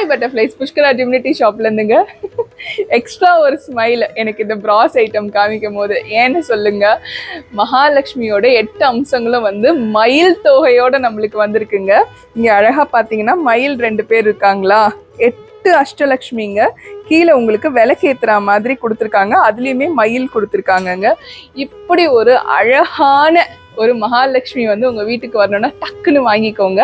Hi butterflies, Pushkara டிம்னிட்டி ஷாப்ல இருந்துங்க. Extra ஒரு ஸ்மைல் எனக்கு இந்த பிராஸ் ஐட்டம் காமிக்கும் போது. ஏன்னு சொல்லுங்க, மகாலட்சுமியோட 8 அம்சங்களும் வந்து மயில் தொகையோட நம்மளுக்கு வந்திருக்குங்க. இங்க அழகா பாத்தீங்கன்னா மயில் 2 பேர் இருக்காங்களா, 8 அஷ்டலட்சுமிங்க. கீழே உங்களுக்கு விளக்கேத்துற மாதிரி கொடுத்துருக்காங்க, அதுலயுமே மயில் கொடுத்துருக்காங்கங்க. இப்படி ஒரு அழகான ஒரு மகாலட்சுமி வந்து உங்க வீட்டுக்கு வரணும்னா டக்குன்னு வாங்கிக்கோங்க.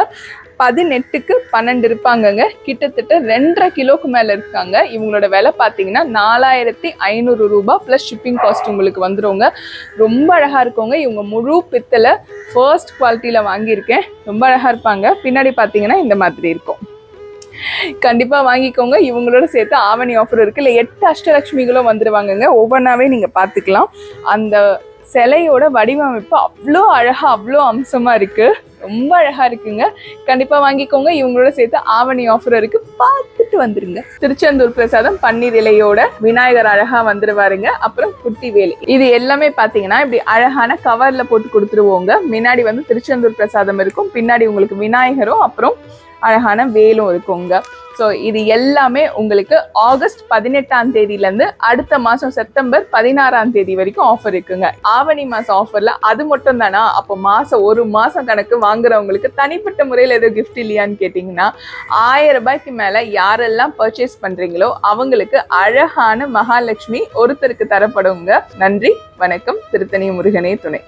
18க்கு 12 இருப்பாங்கங்க. கிட்டத்தட்ட 2.5 கிலோக்கு மேல இருக்காங்க. இவங்களோட விலை பார்த்தீங்கன்னா 4500 ரூபாய் பிளஸ் ஷிப்பிங் காஸ்ட் உங்களுக்கு வந்துருங்க. ரொம்ப அழகா இருக்கவங்க. இவங்க முழு பித்தளை ஃபர்ஸ்ட் குவாலிட்டியில வாங்கியிருக்கேன். ரொம்ப அழகா இருப்பாங்க. பின்னாடி பார்த்தீங்கன்னா இந்த மாதிரி இருக்கும். கண்டிப்பா வாங்கிக்கோங்க. இவங்களோட சேர்த்து ஆவணி ஆஃபர் இருக்கு. இல்லை 8 அஷ்டலட்சுமிகளும் வந்துருவாங்கங்க. ஒவ்வொன்றாவே நீங்க பார்த்துக்கலாம். அந்த சிலையோட வடிவமைப்பு அவ்வளோ அழகா, அவ்வளோ அம்சமா இருக்கு. ரொம்ப அழகா இருக்குங்க. கண்டிப்பா வாங்கிக்கோங்க. இவங்களோட சேர்த்து ஆவணி ஆஃபர் இருக்கு, பார்த்துட்டு வந்துருங்க. திருச்செந்தூர் பிரசாதம் பன்னீர் இலையோட விநாயகர் அழகா வந்துருவாருங்க. அப்புறம் குட்டி வேலி, இது எல்லாமே பாத்தீங்கன்னா இப்படி அழகான கவர்ல போட்டு கொடுத்துருவோங்க. முன்னாடி வந்து திருச்செந்தூர் பிரசாதம் இருக்கும், பின்னாடி உங்களுக்கு விநாயகரும் அப்புறம் அழகான வேலும் இருக்குங்க. ஸோ இது எல்லாமே உங்களுக்கு ஆகஸ்ட் 18ஆம் தேதியிலேருந்து அடுத்த மாதம் செப்டம்பர் 16ஆம் தேதி வரைக்கும் ஆஃபர் இருக்குங்க. ஆவணி மாதம் ஆஃபரில் அது மட்டும் தானா? அப்போ ஒரு மாதம் கணக்கு வாங்குறவங்களுக்கு தனிப்பட்ட முறையில் ஏதோ கிஃப்ட் இல்லையான்னு கேட்டிங்கன்னா, 1000 ரூபாய்க்கு மேலே யாரெல்லாம் பர்ச்சேஸ் பண்ணுறீங்களோ அவங்களுக்கு அழகான மகாலட்சுமி ஒருத்தருக்கு தரப்படுங்க. நன்றி, வணக்கம். திருத்தணி முருகனே துணை.